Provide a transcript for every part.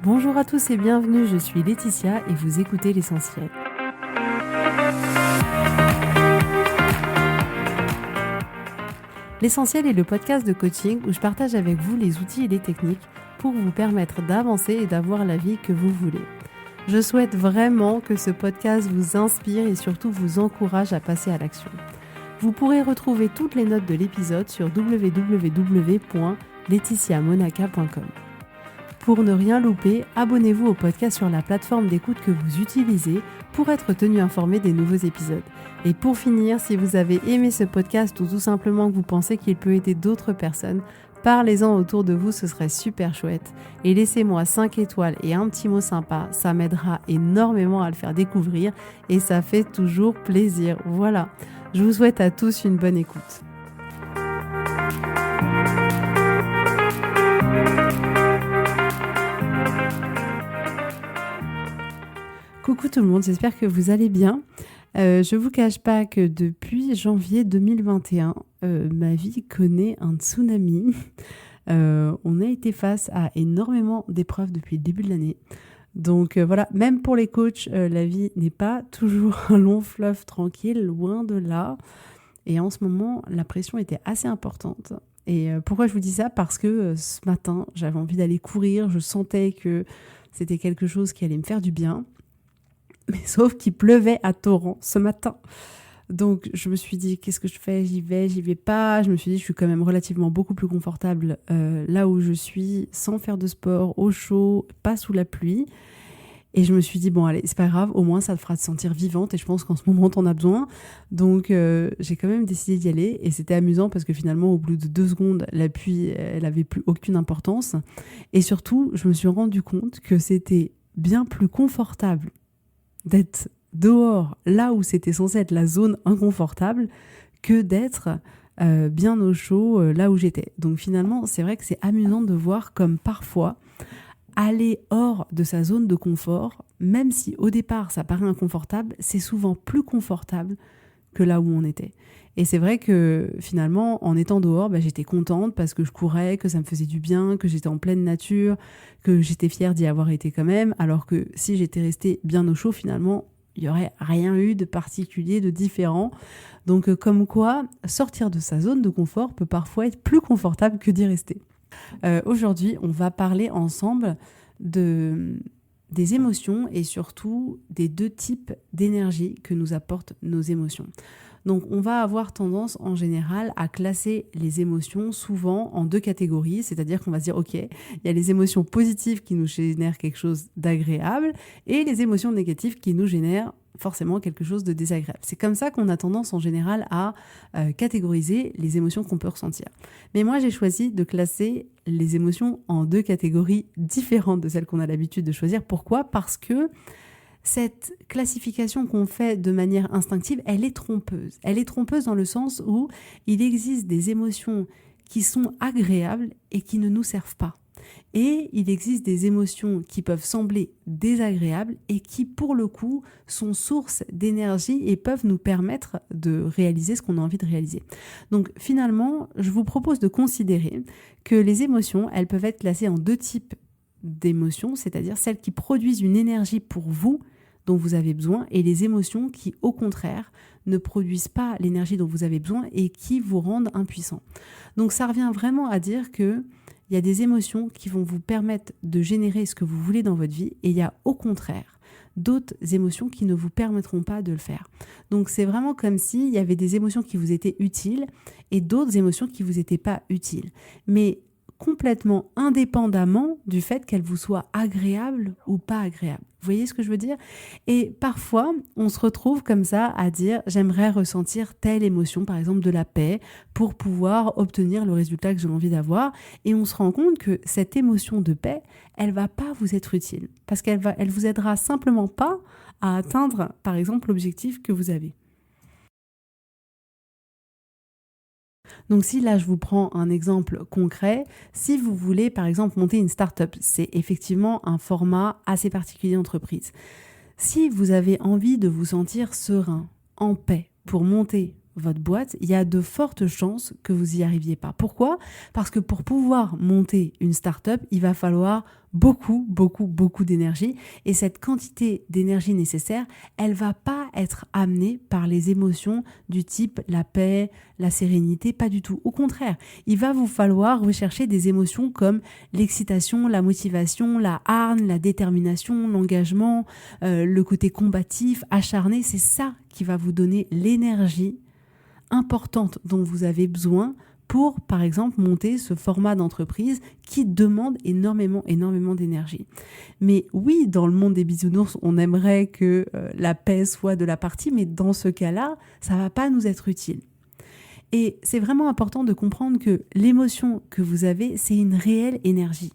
Bonjour à tous et bienvenue, je suis Laetitia et vous écoutez l'Essentiel. L'Essentiel est le podcast de coaching où je partage avec vous les outils et les techniques pour vous permettre d'avancer et d'avoir la vie que vous voulez. Je souhaite vraiment que ce podcast vous inspire et surtout vous encourage à passer à l'action. Vous pourrez retrouver toutes les notes de l'épisode sur www.laetitiamonaca.com. Pour ne rien louper, abonnez-vous au podcast sur la plateforme d'écoute que vous utilisez pour être tenu informé des nouveaux épisodes. Et pour finir, si vous avez aimé ce podcast ou tout simplement que vous pensez qu'il peut aider d'autres personnes, parlez-en autour de vous, ce serait super chouette. Et laissez-moi 5 étoiles et un petit mot sympa, ça m'aidera énormément à le faire découvrir et ça fait toujours plaisir. Voilà, je vous souhaite à tous une bonne écoute. Coucou tout le monde, j'espère que vous allez bien. Je ne vous cache pas que depuis janvier 2021, ma vie connaît un tsunami. On a été face à énormément d'épreuves depuis le début de l'année. Donc voilà, même pour les coachs, la vie n'est pas toujours un long fleuve tranquille, loin de là. Et en ce moment, la pression était assez importante. Et pourquoi je vous dis ça ? Parce que ce matin, j'avais envie d'aller courir, je sentais que c'était quelque chose qui allait me faire du bien. Mais sauf qu'il pleuvait à torrent ce matin. Donc je me suis dit, qu'est-ce que je fais ? J'y vais pas. Je me suis dit, je suis quand même relativement beaucoup plus confortable là où je suis, sans faire de sport, au chaud, pas sous la pluie. Et je me suis dit, bon allez, c'est pas grave, au moins ça te fera te sentir vivante et je pense qu'en ce moment t'en as besoin. Donc j'ai quand même décidé d'y aller et c'était amusant parce que finalement au bout de 2 secondes, la pluie, elle avait plus aucune importance. Et surtout, je me suis rendu compte que c'était bien plus confortable d'être dehors, là où c'était censé être la zone inconfortable, que d'être bien au chaud, là où j'étais. Donc finalement, c'est vrai que c'est amusant de voir comme parfois, aller hors de sa zone de confort, même si au départ ça paraît inconfortable, c'est souvent plus confortable que là où on était. Et c'est vrai que finalement, en étant dehors, j'étais contente parce que je courais, que ça me faisait du bien, que j'étais en pleine nature, que j'étais fière d'y avoir été quand même, alors que si j'étais restée bien au chaud, finalement, il n'y aurait rien eu de particulier, de différent. Donc comme quoi, sortir de sa zone de confort peut parfois être plus confortable que d'y rester. Aujourd'hui, on va parler ensemble des émotions et surtout des 2 types d'énergie que nous apportent nos émotions. Donc on va avoir tendance en général à classer les émotions souvent en 2 catégories, c'est-à-dire qu'on va se dire ok, il y a les émotions positives qui nous génèrent quelque chose d'agréable et les émotions négatives qui nous génèrent forcément quelque chose de désagréable. C'est comme ça qu'on a tendance en général à catégoriser les émotions qu'on peut ressentir. Mais moi j'ai choisi de classer les émotions en 2 catégories différentes de celles qu'on a l'habitude de choisir. Pourquoi ? Parce que cette classification qu'on fait de manière instinctive, elle est trompeuse. Elle est trompeuse dans le sens où il existe des émotions qui sont agréables et qui ne nous servent pas. Et il existe des émotions qui peuvent sembler désagréables et qui, pour le coup, sont source d'énergie et peuvent nous permettre de réaliser ce qu'on a envie de réaliser. Donc finalement, je vous propose de considérer que les émotions, elles peuvent être classées en 2 types d'émotions, c'est-à-dire celles qui produisent une énergie pour vous, dont vous avez besoin, et les émotions qui, au contraire, ne produisent pas l'énergie dont vous avez besoin et qui vous rendent impuissant. Donc ça revient vraiment à dire que il y a des émotions qui vont vous permettre de générer ce que vous voulez dans votre vie et il y a au contraire d'autres émotions qui ne vous permettront pas de le faire. Donc c'est vraiment comme s'il y avait des émotions qui vous étaient utiles et d'autres émotions qui vous étaient pas utiles. Mais complètement indépendamment du fait qu'elle vous soit agréable ou pas agréable. Vous voyez ce que je veux dire ? Et parfois, on se retrouve comme ça à dire « j'aimerais ressentir telle émotion, par exemple de la paix, pour pouvoir obtenir le résultat que j'ai envie d'avoir ». Et on se rend compte que cette émotion de paix, elle va pas vous être utile parce elle vous aidera simplement pas à atteindre, par exemple, l'objectif que vous avez. Donc si là je vous prends un exemple concret, si vous voulez par exemple monter une start-up, c'est effectivement un format assez particulier d'entreprise. Si vous avez envie de vous sentir serein, en paix, pour monter votre boîte, il y a de fortes chances que vous n'y arriviez pas. Pourquoi ? Parce que pour pouvoir monter une start-up, il va falloir beaucoup d'énergie. Et cette quantité d'énergie nécessaire, elle va pas être amenée par les émotions du type la paix, la sérénité, pas du tout. Au contraire, il va vous falloir rechercher des émotions comme l'excitation, la motivation, la hargne, la détermination, l'engagement, le côté combatif, acharné. C'est ça qui va vous donner l'énergie importante dont vous avez besoin pour, par exemple, monter ce format d'entreprise qui demande énormément d'énergie. Mais oui, dans le monde des bisounours, on aimerait que la paix soit de la partie, mais dans ce cas-là, ça ne va pas nous être utile. Et c'est vraiment important de comprendre que l'émotion que vous avez, c'est une réelle énergie.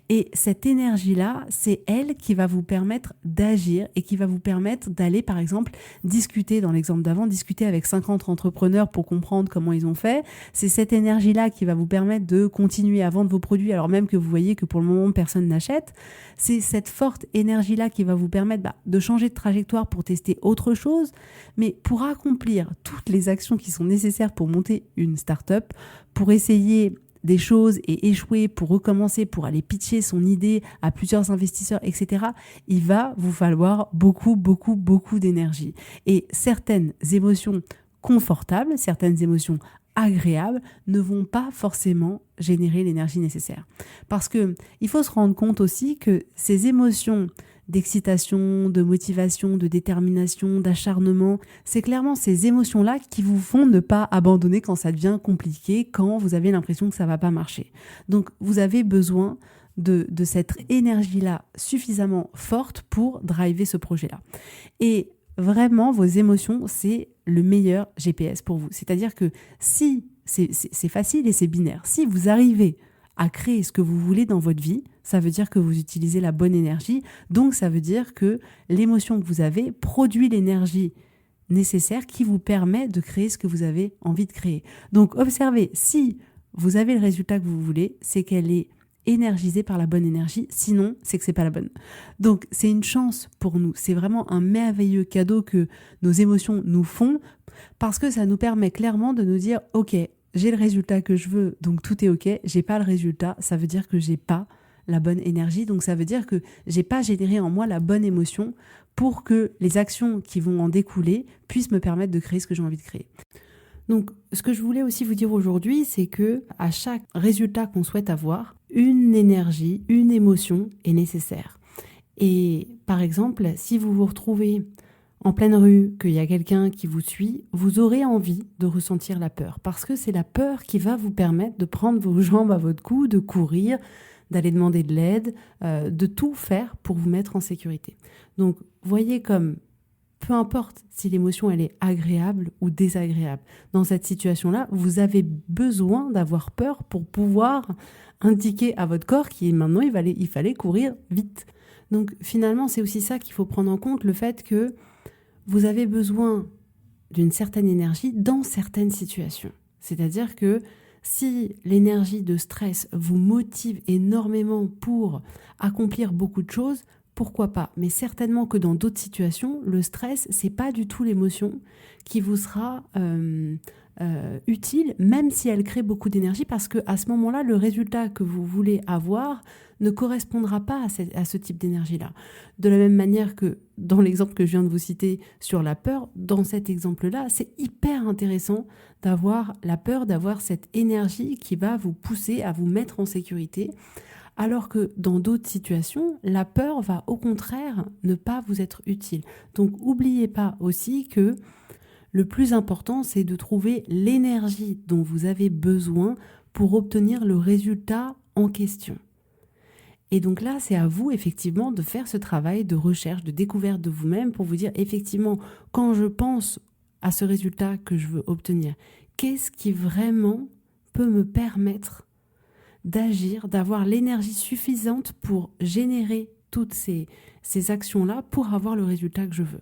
Et cette énergie-là, c'est elle qui va vous permettre d'agir et qui va vous permettre d'aller, par exemple, discuter, dans l'exemple d'avant, discuter avec 50 entrepreneurs pour comprendre comment ils ont fait. C'est cette énergie-là qui va vous permettre de continuer à vendre vos produits, alors même que vous voyez que pour le moment, personne n'achète. C'est cette forte énergie-là qui va vous permettre de changer de trajectoire pour tester autre chose. Mais pour accomplir toutes les actions qui sont nécessaires pour monter une start-up, pour essayer des choses et échouer, pour recommencer, pour aller pitcher son idée à plusieurs investisseurs, etc., il va vous falloir beaucoup d'énergie. Et certaines émotions confortables, certaines émotions agréables ne vont pas forcément générer l'énergie nécessaire. Parce que il faut se rendre compte aussi que ces émotions d'excitation, de motivation, de détermination, d'acharnement, c'est clairement ces émotions-là qui vous font ne pas abandonner quand ça devient compliqué, quand vous avez l'impression que ça va pas marcher. Donc vous avez besoin de cette énergie-là suffisamment forte pour driver ce projet-là. Et vraiment, vos émotions, c'est le meilleur GPS pour vous. C'est-à-dire que si, c'est facile et c'est binaire, si vous arrivez à créer ce que vous voulez dans votre vie, ça veut dire que vous utilisez la bonne énergie. Donc, ça veut dire que l'émotion que vous avez produit l'énergie nécessaire qui vous permet de créer ce que vous avez envie de créer. Donc, observez, si vous avez le résultat que vous voulez, c'est qu'elle est énergisée par la bonne énergie. Sinon, c'est que c'est pas la bonne. Donc, c'est une chance pour nous. C'est vraiment un merveilleux cadeau que nos émotions nous font parce que ça nous permet clairement de nous dire « Ok, j'ai le résultat que je veux, donc tout est ok. J'ai pas le résultat, ça veut dire que j'ai pas la bonne énergie. Donc ça veut dire que j'ai pas généré en moi la bonne émotion pour que les actions qui vont en découler puissent me permettre de créer ce que j'ai envie de créer. Donc ce que je voulais aussi vous dire aujourd'hui, c'est que à chaque résultat qu'on souhaite avoir, une énergie, une émotion est nécessaire. Et par exemple, si vous vous retrouvez en pleine rue, qu'il y a quelqu'un qui vous suit, vous aurez envie de ressentir la peur. Parce que c'est la peur qui va vous permettre de prendre vos jambes à votre cou, de courir, d'aller demander de l'aide, de tout faire pour vous mettre en sécurité. Donc, voyez comme, peu importe si l'émotion elle est agréable ou désagréable, dans cette situation-là, vous avez besoin d'avoir peur pour pouvoir indiquer à votre corps qu'il maintenant il fallait courir vite. Donc, finalement, c'est aussi ça qu'il faut prendre en compte, le fait que vous avez besoin d'une certaine énergie dans certaines situations. C'est-à-dire que si l'énergie de stress vous motive énormément pour accomplir beaucoup de choses, pourquoi pas ? Mais certainement que dans d'autres situations, le stress, c'est pas du tout l'émotion qui vous sera utile, même si elle crée beaucoup d'énergie, parce que à ce moment-là, le résultat que vous voulez avoir ne correspondra pas à ce type d'énergie-là. De la même manière que dans l'exemple que je viens de vous citer sur la peur, dans cet exemple-là, c'est hyper intéressant d'avoir la peur, d'avoir cette énergie qui va vous pousser à vous mettre en sécurité, alors que dans d'autres situations, la peur va au contraire ne pas vous être utile. Donc n'oubliez pas aussi que le plus important, c'est de trouver l'énergie dont vous avez besoin pour obtenir le résultat en question. Et donc là, c'est à vous effectivement de faire ce travail de recherche, de découverte de vous-même pour vous dire effectivement, quand je pense à ce résultat que je veux obtenir, qu'est-ce qui vraiment peut me permettre d'agir, d'avoir l'énergie suffisante pour générer toutes ces actions-là pour avoir le résultat que je veux.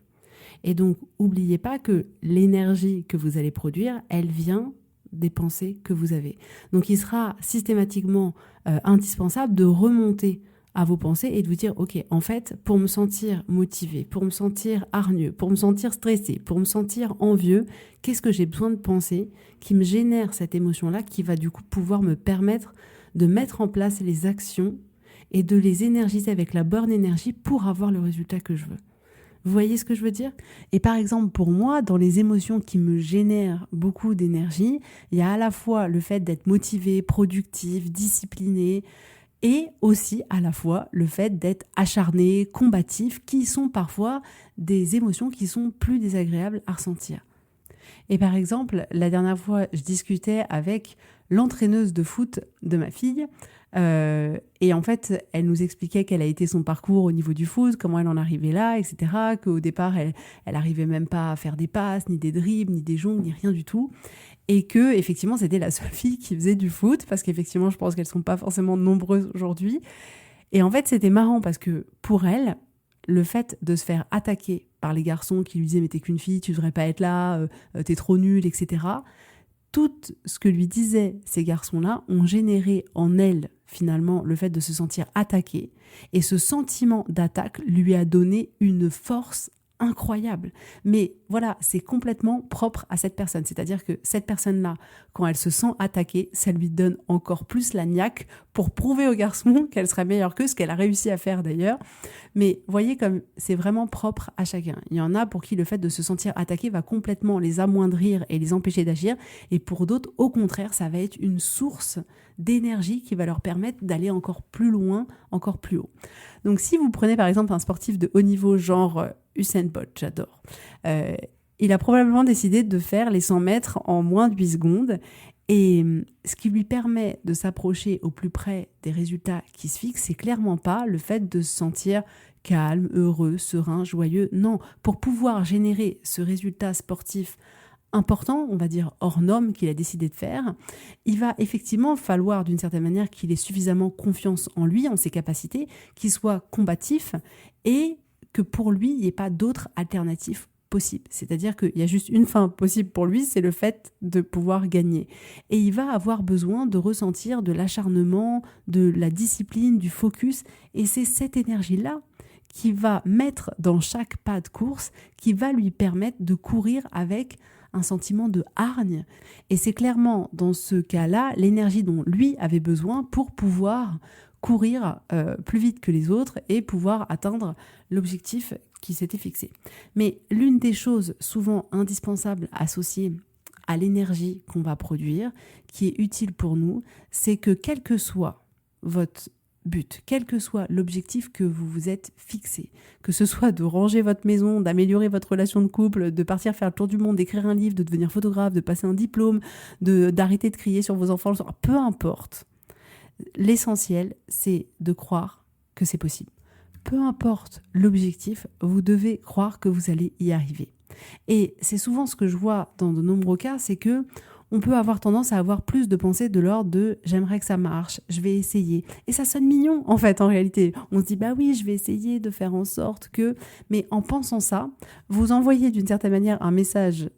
Et donc, n'oubliez pas que l'énergie que vous allez produire, elle vient des pensées que vous avez. Donc, il sera systématiquement indispensable de remonter à vos pensées et de vous dire, ok, en fait, pour me sentir motivé, pour me sentir hargneux, pour me sentir stressé, pour me sentir envieux, qu'est-ce que j'ai besoin de penser qui me génère cette émotion-là, qui va du coup pouvoir me permettre de mettre en place les actions et de les énergiser avec la bonne énergie pour avoir le résultat que je veux. Vous voyez ce que je veux dire? Et par exemple, pour moi, dans les émotions qui me génèrent beaucoup d'énergie, il y a à la fois le fait d'être motivé, productif, discipliné, et aussi à la fois le fait d'être acharné, combatif, qui sont parfois des émotions qui sont plus désagréables à ressentir. Et par exemple, la dernière fois, je discutais avec l'entraîneuse de foot de ma fille, et en fait, elle nous expliquait quel a été son parcours au niveau du foot, comment elle en arrivait là, etc. Qu'au départ, elle arrivait même pas à faire des passes, ni des dribbles, ni des jongles, ni rien du tout. Et que, effectivement, c'était la seule fille qui faisait du foot, parce qu'effectivement, je pense qu'elles sont pas forcément nombreuses aujourd'hui. Et en fait, c'était marrant parce que pour elle, le fait de se faire attaquer par les garçons qui lui disaient « mais t'es qu'une fille, tu devrais pas être là, t'es trop nulle, etc. » Tout ce que lui disaient ces garçons-là ont généré en elle, finalement, le fait de se sentir attaquée. Et ce sentiment d'attaque lui a donné une force incroyable. Mais voilà, c'est complètement propre à cette personne. C'est-à-dire que cette personne-là, quand elle se sent attaquée, ça lui donne encore plus la niaque pour prouver aux garçons qu'elle serait meilleure qu'eux, ce qu'elle a réussi à faire d'ailleurs. Mais voyez comme c'est vraiment propre à chacun. Il y en a pour qui le fait de se sentir attaqué va complètement les amoindrir et les empêcher d'agir. Et pour d'autres, au contraire, ça va être une source d'énergie qui va leur permettre d'aller encore plus loin, encore plus haut. Donc si vous prenez par exemple un sportif de haut niveau genre Usain Bolt, j'adore, il a probablement décidé de faire les 100 mètres en moins de 8 secondes et ce qui lui permet de s'approcher au plus près des résultats qui se fixent, c'est clairement pas le fait de se sentir calme, heureux, serein, joyeux. Non, pour pouvoir générer ce résultat sportif important, on va dire hors norme qu'il a décidé de faire, il va effectivement falloir d'une certaine manière qu'il ait suffisamment confiance en lui, en ses capacités, qu'il soit combatif et que pour lui, il n'y ait pas d'autre alternative possible. C'est-à-dire qu'il y a juste une fin possible pour lui, c'est le fait de pouvoir gagner. Et il va avoir besoin de ressentir de l'acharnement, de la discipline, du focus. Et c'est cette énergie-là qui va mettre dans chaque pas de course, qui va lui permettre de courir avec un sentiment de hargne. Et c'est clairement dans ce cas-là l'énergie dont lui avait besoin pour pouvoir courir plus vite que les autres et pouvoir atteindre l'objectif qui s'était fixé. Mais l'une des choses souvent indispensables associées à l'énergie qu'on va produire, qui est utile pour nous, c'est que quel que soit votre but, quel que soit l'objectif que vous vous êtes fixé, que ce soit de ranger votre maison, d'améliorer votre relation de couple, de partir faire le tour du monde, d'écrire un livre, de devenir photographe, de passer un diplôme, d'arrêter de crier sur vos enfants, peu importe. L'essentiel, c'est de croire que c'est possible. Peu importe l'objectif, vous devez croire que vous allez y arriver. Et c'est souvent ce que je vois dans de nombreux cas, c'est que on peut avoir tendance à avoir plus de pensées de l'ordre de « j'aimerais que ça marche, je vais essayer ». Et ça sonne mignon en fait en réalité. On se dit « bah oui, je vais essayer de faire en sorte que… » Mais en pensant ça, vous envoyez d'une certaine manière un message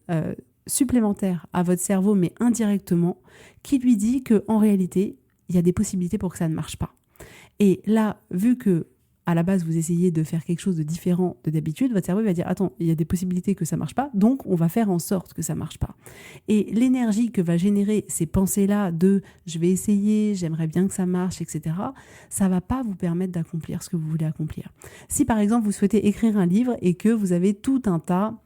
supplémentaire à votre cerveau, mais indirectement, qui lui dit qu'en réalité, il y a des possibilités pour que ça ne marche pas. Et là, vu que à la base, vous essayez de faire quelque chose de différent de d'habitude, votre cerveau va dire « Attends, il y a des possibilités que ça ne marche pas, donc on va faire en sorte que ça ne marche pas. » Et l'énergie que va générer ces pensées-là de « je vais essayer, j'aimerais bien que ça marche, etc. », ça ne va pas vous permettre d'accomplir ce que vous voulez accomplir. Si par exemple, vous souhaitez écrire un livre et que vous avez tout un tas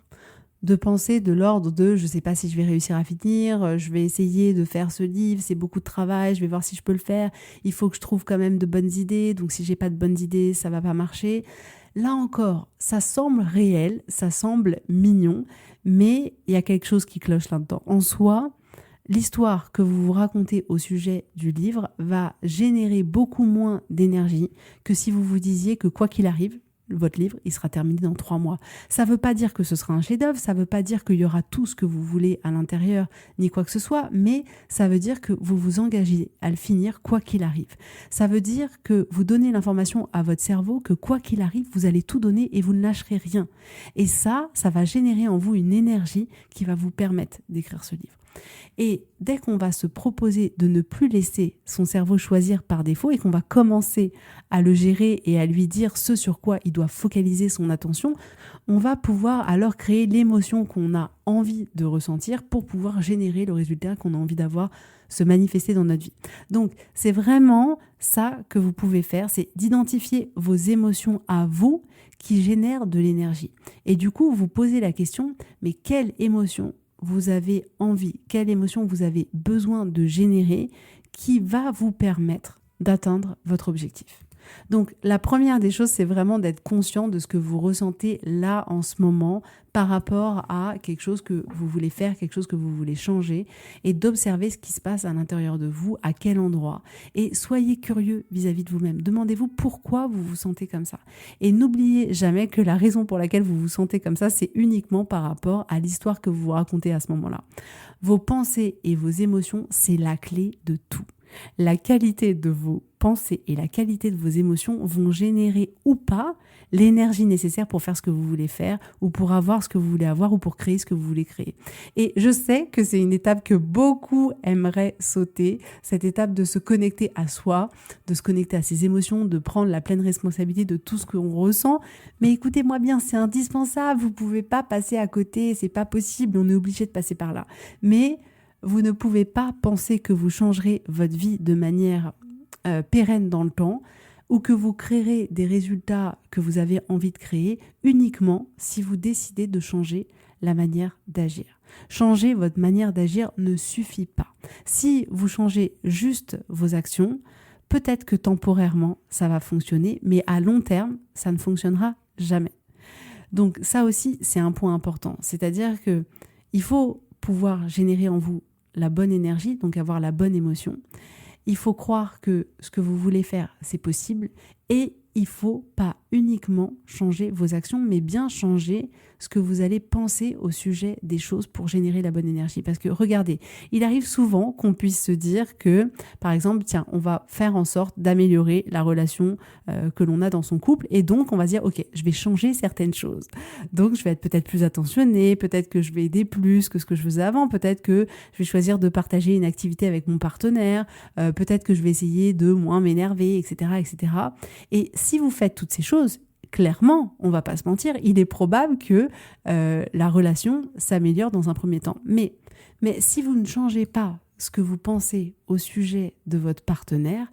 de pensées de l'ordre de je ne sais pas si je vais réussir à finir, je vais essayer de faire ce livre, c'est beaucoup de travail, je vais voir si je peux le faire, il faut que je trouve quand même de bonnes idées, donc si j'ai pas de bonnes idées, ça va pas marcher. Là encore, ça semble réel, ça semble mignon, mais il y a quelque chose qui cloche là-dedans. En soi, l'histoire que vous vous racontez au sujet du livre va générer beaucoup moins d'énergie que si vous vous disiez que quoi qu'il arrive, votre livre, il sera terminé dans 3 mois. Ça ne veut pas dire que ce sera un chef-d'œuvre, ça ne veut pas dire qu'il y aura tout ce que vous voulez à l'intérieur, ni quoi que ce soit, mais ça veut dire que vous vous engagez à le finir quoi qu'il arrive. Ça veut dire que vous donnez l'information à votre cerveau que quoi qu'il arrive, vous allez tout donner et vous ne lâcherez rien. Et ça va générer en vous une énergie qui va vous permettre d'écrire ce livre. Et dès qu'on va se proposer de ne plus laisser son cerveau choisir par défaut et qu'on va commencer à le gérer et à lui dire ce sur quoi il doit focaliser son attention, on va pouvoir alors créer l'émotion qu'on a envie de ressentir pour pouvoir générer le résultat qu'on a envie d'avoir se manifester dans notre vie. Donc, c'est vraiment ça que vous pouvez faire, c'est d'identifier vos émotions à vous qui génèrent de l'énergie. Et du coup, vous posez la question, mais quelle émotion vous avez envie, quelle émotion vous avez besoin de générer qui va vous permettre d'atteindre votre objectif. Donc la première des choses, c'est vraiment d'être conscient de ce que vous ressentez là en ce moment par rapport à quelque chose que vous voulez faire, quelque chose que vous voulez changer et d'observer ce qui se passe à l'intérieur de vous, à quel endroit. Et soyez curieux vis-à-vis de vous-même. Demandez-vous pourquoi vous vous sentez comme ça. Et n'oubliez jamais que la raison pour laquelle vous vous sentez comme ça, c'est uniquement par rapport à l'histoire que vous vous racontez à ce moment-là. Vos pensées et vos émotions, c'est la clé de tout. La qualité de vos pensées et la qualité de vos émotions vont générer ou pas l'énergie nécessaire pour faire ce que vous voulez faire ou pour avoir ce que vous voulez avoir ou pour créer ce que vous voulez créer. Et je sais que c'est une étape que beaucoup aimeraient sauter, cette étape de se connecter à soi, de se connecter à ses émotions, de prendre la pleine responsabilité de tout ce qu'on ressent. Mais écoutez-moi bien, c'est indispensable, vous pouvez pas passer à côté, c'est pas possible, on est obligé de passer par là. Mais vous ne pouvez pas penser que vous changerez votre vie de manière pérenne dans le temps ou que vous créerez des résultats que vous avez envie de créer uniquement si vous décidez de changer la manière d'agir. Changer votre manière d'agir ne suffit pas. Si vous changez juste vos actions, peut-être que temporairement ça va fonctionner, mais à long terme, ça ne fonctionnera jamais. Donc ça aussi, c'est un point important. C'est-à-dire que il faut pouvoir générer en vous la bonne énergie, donc avoir la bonne émotion. Il faut croire que ce que vous voulez faire, c'est possible et il ne faut pas uniquement changer vos actions, mais bien changer ce que vous allez penser au sujet des choses pour générer la bonne énergie. Parce que regardez, il arrive souvent qu'on puisse se dire que, par exemple, tiens, on va faire en sorte d'améliorer la relation que l'on a dans son couple et donc on va se dire, ok, je vais changer certaines choses. Donc je vais être peut-être plus attentionnée, peut-être que je vais aider plus que ce que je faisais avant, peut-être que je vais choisir de partager une activité avec mon partenaire, peut-être que je vais essayer de moins m'énerver, etc., etc. Et si vous faites toutes ces choses, clairement, on va pas se mentir, il est probable que la relation s'améliore dans un premier temps. Mais si vous ne changez pas ce que vous pensez au sujet de votre partenaire,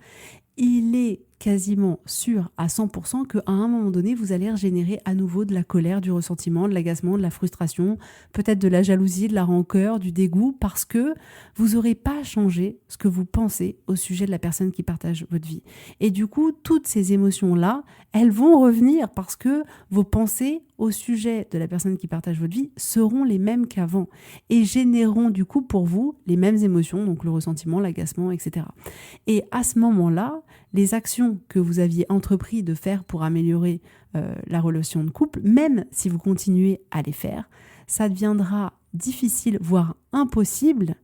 il est quasiment sûr à 100% qu'à un moment donné, vous allez régénérer à nouveau de la colère, du ressentiment, de l'agacement, de la frustration, peut-être de la jalousie, de la rancœur, du dégoût, parce que vous n'aurez pas changé ce que vous pensez au sujet de la personne qui partage votre vie. Et du coup, toutes ces émotions-là, elles vont revenir parce que vos pensées au sujet de la personne qui partage votre vie seront les mêmes qu'avant et généreront du coup pour vous les mêmes émotions, donc le ressentiment, l'agacement, etc. Et à ce moment-là, les actions que vous aviez entrepris de faire pour améliorer la relation de couple, même si vous continuez à les faire, ça deviendra difficile, voire impossible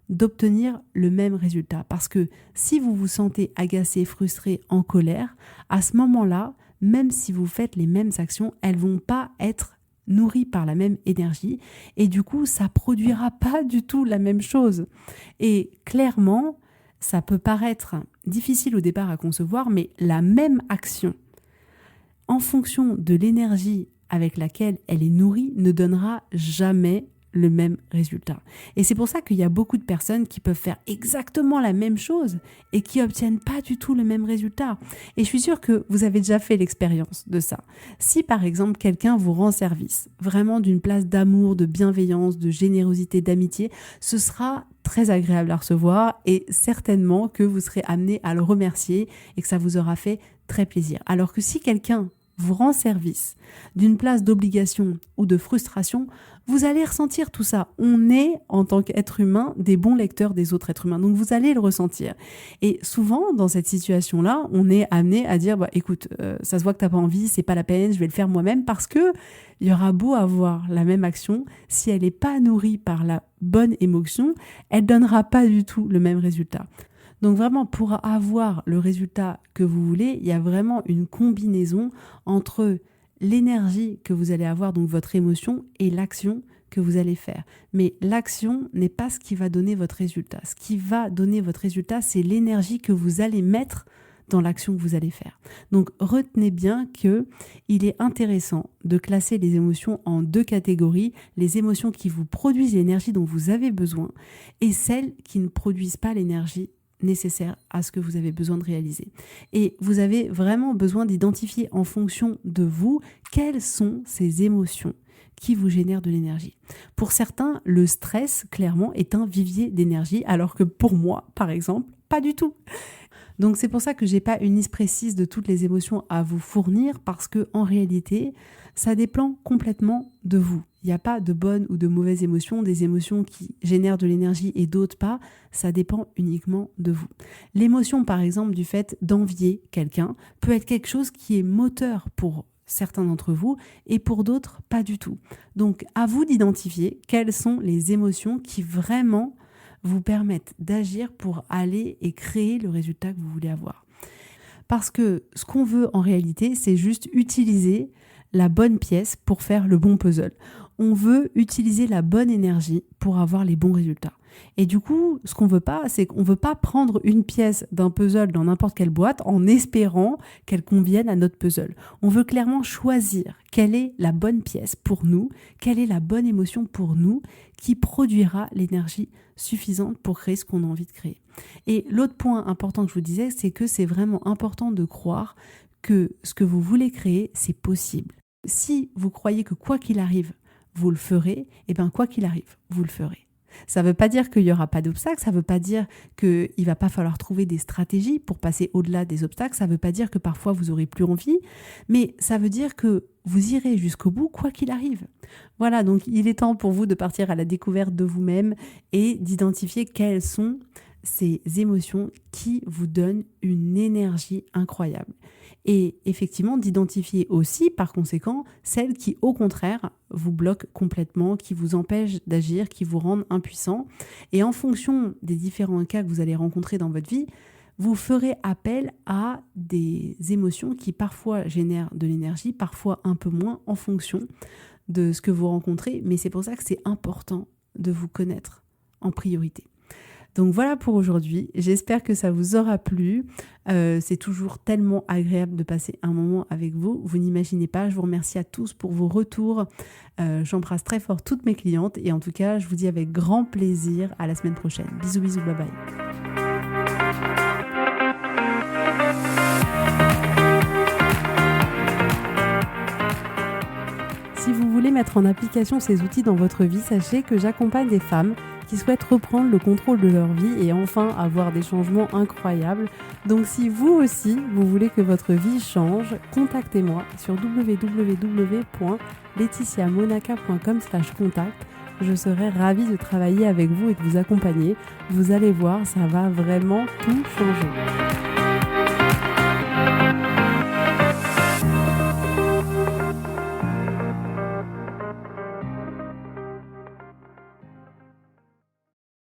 d'obtenir le même résultat. Parce que si vous vous sentez agacé, frustré, en colère, à ce moment-là, même si vous faites les mêmes actions, elles vont pas être nourries par la même énergie et du coup, ça produira pas du tout la même chose. Et clairement, ça peut paraître difficile au départ à concevoir, mais la même action, en fonction de l'énergie avec laquelle elle est nourrie, ne donnera jamais le même résultat. Et c'est pour ça qu'il y a beaucoup de personnes qui peuvent faire exactement la même chose et qui obtiennent pas du tout le même résultat. Et je suis sûre que vous avez déjà fait l'expérience de ça. Si par exemple quelqu'un vous rend service, vraiment d'une place d'amour, de bienveillance, de générosité, d'amitié, ce sera très agréable à recevoir et certainement que vous serez amené à le remercier et que ça vous aura fait très plaisir. Alors que si quelqu'un vous rend service d'une place d'obligation ou de frustration, vous allez ressentir tout ça. On est, en tant qu'être humain, des bons lecteurs des autres êtres humains. Donc, vous allez le ressentir. Et souvent, dans cette situation-là, on est amené à dire, écoute, ça se voit que t'as pas envie, c'est pas la peine, je vais le faire moi-même parce que il y aura beau avoir la même action, si elle n'est pas nourrie par la bonne émotion, elle donnera pas du tout le même résultat. Donc vraiment, pour avoir le résultat que vous voulez, il y a vraiment une combinaison entre l'énergie que vous allez avoir, donc votre émotion, et l'action que vous allez faire. Mais l'action n'est pas ce qui va donner votre résultat. Ce qui va donner votre résultat, c'est l'énergie que vous allez mettre dans l'action que vous allez faire. Donc retenez bien qu'il est intéressant de classer les émotions en 2 catégories, les émotions qui vous produisent l'énergie dont vous avez besoin et celles qui ne produisent pas l'énergie nécessaire à ce que vous avez besoin de réaliser. Et vous avez vraiment besoin d'identifier en fonction de vous quelles sont ces émotions qui vous génèrent de l'énergie. Pour certains, le stress, clairement, est un vivier d'énergie, alors que pour moi, par exemple, pas du tout. Donc c'est pour ça que j'ai pas une liste précise de toutes les émotions à vous fournir, parce que en réalité, ça dépend complètement de vous. Il n'y a pas de bonnes ou de mauvaises émotions, des émotions qui génèrent de l'énergie et d'autres pas, ça dépend uniquement de vous. L'émotion, par exemple, du fait d'envier quelqu'un peut être quelque chose qui est moteur pour certains d'entre vous et pour d'autres, pas du tout. Donc à vous d'identifier quelles sont les émotions qui vraiment vous permettent d'agir pour aller et créer le résultat que vous voulez avoir. Parce que ce qu'on veut en réalité, c'est juste utiliser la bonne pièce pour faire le bon puzzle. On veut utiliser la bonne énergie pour avoir les bons résultats. Et du coup, ce qu'on veut pas, c'est qu'on veut pas prendre une pièce d'un puzzle dans n'importe quelle boîte en espérant qu'elle convienne à notre puzzle. On veut clairement choisir quelle est la bonne pièce pour nous, quelle est la bonne émotion pour nous qui produira l'énergie suffisante pour créer ce qu'on a envie de créer. Et l'autre point important que je vous disais, c'est que c'est vraiment important de croire que ce que vous voulez créer, c'est possible. Si vous croyez que quoi qu'il arrive, vous le ferez, et bien quoi qu'il arrive, vous le ferez. Ça ne veut pas dire qu'il n'y aura pas d'obstacles, ça ne veut pas dire qu'il ne va pas falloir trouver des stratégies pour passer au-delà des obstacles, ça ne veut pas dire que parfois vous n'aurez plus envie, mais ça veut dire que vous irez jusqu'au bout quoi qu'il arrive. Voilà, donc il est temps pour vous de partir à la découverte de vous-même et d'identifier quelles sont ces émotions qui vous donnent une énergie incroyable. Et effectivement, d'identifier aussi, par conséquent, celles qui, au contraire, vous bloquent complètement, qui vous empêchent d'agir, qui vous rendent impuissant. Et en fonction des différents cas que vous allez rencontrer dans votre vie, vous ferez appel à des émotions qui parfois génèrent de l'énergie, parfois un peu moins, en fonction de ce que vous rencontrez. Mais c'est pour ça que c'est important de vous connaître en priorité. Donc voilà pour aujourd'hui, j'espère que ça vous aura plu, c'est toujours tellement agréable de passer un moment avec vous, vous n'imaginez pas, je vous remercie à tous pour vos retours, j'embrasse très fort toutes mes clientes et en tout cas je vous dis avec grand plaisir à la semaine prochaine, bisous bisous, bye bye. Si vous voulez mettre en application ces outils dans votre vie, sachez que j'accompagne des femmes qui souhaitent reprendre le contrôle de leur vie et enfin avoir des changements incroyables. Donc si vous aussi, vous voulez que votre vie change, contactez-moi sur www.laetitiamonaca.com/contact. Je serai ravie de travailler avec vous et de vous accompagner. Vous allez voir, ça va vraiment tout changer.